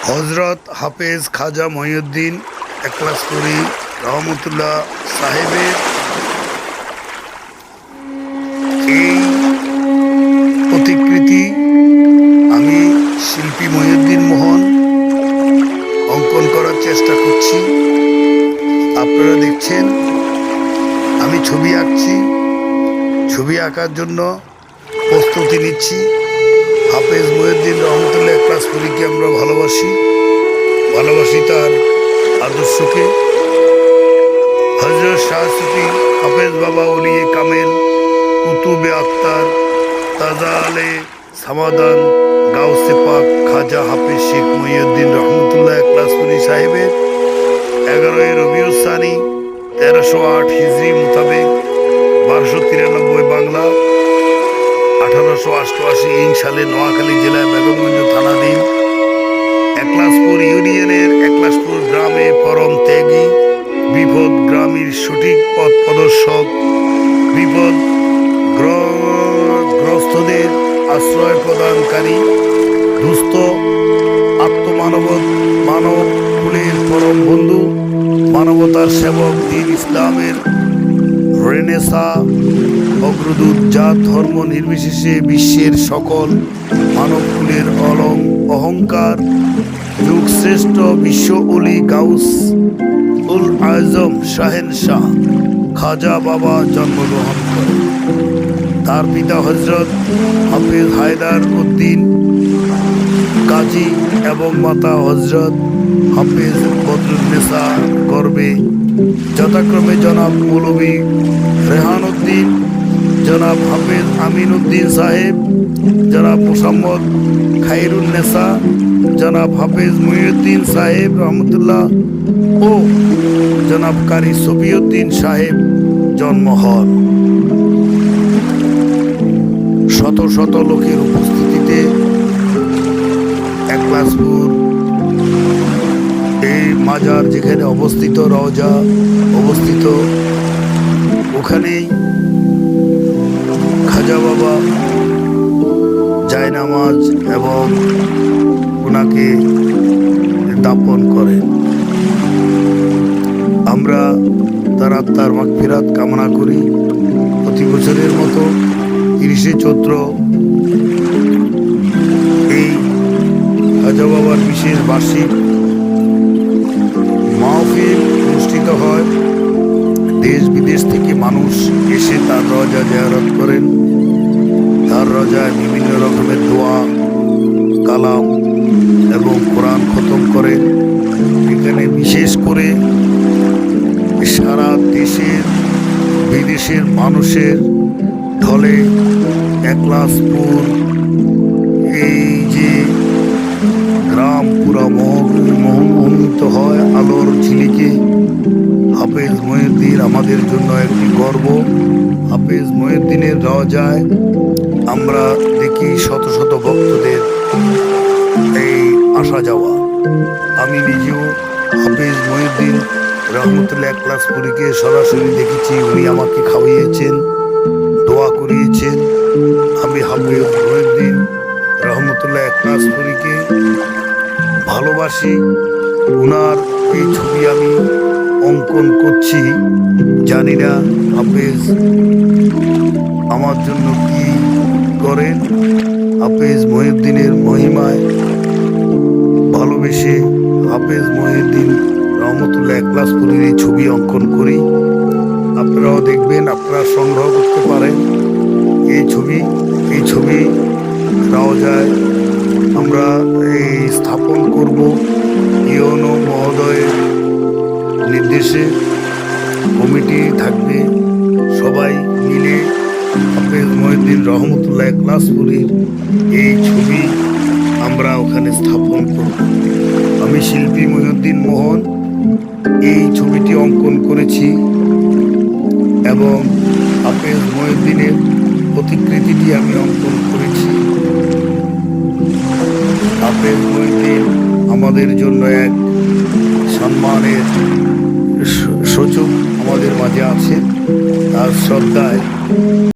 হজরত হাফেজ খাজা মহিউদ্দিন একলাসপুরী রহমতুল্লাহ সাহেবের এই প্রতিকৃতি আমি শিল্পী মহিউদ্দিন মোহন অঙ্কন করার চেষ্টা করছি। আপনারা দেখছেন আমি ছবি আঁকছি। ছবি আঁকার জন্য প্রস্তুতি নিচ্ছি। হাফেজ মহিউদ্দিন রহমতুল্লাহ একলাসপুরীকে আমরা ভালোবাসি তার আদর্শকে। হজরত শাহ সুফি হাফেজ বাবা ওলিয়ে কামেল কুতুবে আক্তার তাজা আলে সামাদান গাউসে পাক খাজা হাফেজ শেখ মহিউদ্দিন রহমতুল্লাহ একলাসপুরী সাহেবের 11ই রবিউল সানি 1308 হিজরি মোতাবেক 1293 বাংলা 1888 সালে নোয়াখালী জেলায় বেগমগঞ্জ থানাধীন একলাসপুর ইউনিয়নের একলাসপুর গ্রামে পরম ত্যাগী বিপদ গ্রামীর সঠিক পথ প্রদর্শক বিপদগ্রস্তদের আশ্রয় প্রদানকারী দুস্থ মানব কুলের পরম বন্ধু মানবতার সেবক দিন ইসলামের রেনেসা অগ্রদূত জাত ধর্ম নির্বিশেষে বিশ্বের সকল মানবকুলের অহংকার যুগ শ্রেষ্ঠ বিশ্ব অলি গাউস উল আজম শাহেনশাহ খাজা বাবা জন্মগ্রহণ করেন। তার পিতা হজরত হাফেজ হায়দার উদ্দিন কাজী এবং মাতা হজরত হাফেজ বদরুন্নেসা গর্বে যথাক্রমে জনাব মৌলভী রেহান উদ্দিন, জনাব হাফেজ আমিন উদ্দিন সাহেব, জনাব মুসাম্মদ খাইরুন্নেসা, জনাব হাফেজ মহিউদ্দিন সাহেব রহমতুল্লাহ ও জনাব কারি সফিউদ্দিন সাহেব জন্ম হন। শত শত লোকের উপস্থিতিতে একলাসপুর এই মাজার যেখানে অবস্থিত রওজা অবস্থিত ওখানেই খাজা বাবা জায়নামাজ এবং ওনাকে দাফন করেন। আমরা তার আত্মার মাগফিরাত কামনা করি। প্রতি বছরের মতো 30শে চৈত্র এই খাজা বাবার বিশেষ বার্ষিক মাহফিল অনুষ্ঠিত হয়। দেশ বিদেশ থেকে মানুষ এসে তার রওজা জিয়ারত করেন। তার রওজায় বিভিন্ন রকমের দোয়া কালাম এবং কোরআন খতম করেন। এখানে বিশেষ করে সারা দেশের বিদেশের মানুষের ঢলে একলাসপুর এই যে গ্রাম পুরা মোহিত হয় আলোর ঝিলিকে। হাফেজ মহিউদ্দিন আমাদের জন্য একটি গর্ব। হাফেজ মহিউদ্দিনের রওজায় আমরা দেখি শত শত ভক্তদের এই আসা যাওয়া। আমি নিজেও হাফেজ মহিউদ্দিন রহমতুল্লাহ একলাসপুরীকে সরাসরি দেখেছি। উনি আমাকে খাওয়িয়েছেন, দোয়া করিয়েছেন। আমি হাফেজ মহিউদ্দিন রহমতুল্লাহ একলাসপুরীকে ভালোবাসি। ওনার এই ছবি আমি অঙ্কন করছি। জানি না হাফেজ আমার জন্য কি করেন। হাফেজ মহিউদ্দিনের মহিমায় ভালোবেসে হাফেজ মহিউদ্দিন রহমতুল্লাহ একলাসপুরীর এই ছবি অঙ্কন করি। আপনারাও দেখবেন, আপনারা সংগ্রহ করতে পারেন এই ছবি রওজায় আমরা এই স্থাপন করব। ইউনো মহোদয়ের নির্দেশে কমিটি থাকবে, সবাই মিলে হাফেজ মহিউদ্দিন রহমতুল্লাহ একলাসপুরীর এই ছবি আমরা ওখানে স্থাপন করব। আমি শিল্পী মহিউদ্দিন মোহন এই ছবিটি অঙ্কন করেছি এবং হাফেজ মহিউদ্দিনের প্রতিকৃতিটি আমি অঙ্কন করেছি। হাফেজ মহিউদ্দিন আমাদের জন্য এক সম্মানের সূচক আমাদের মাঝে আছে। তার শ্রদ্ধায়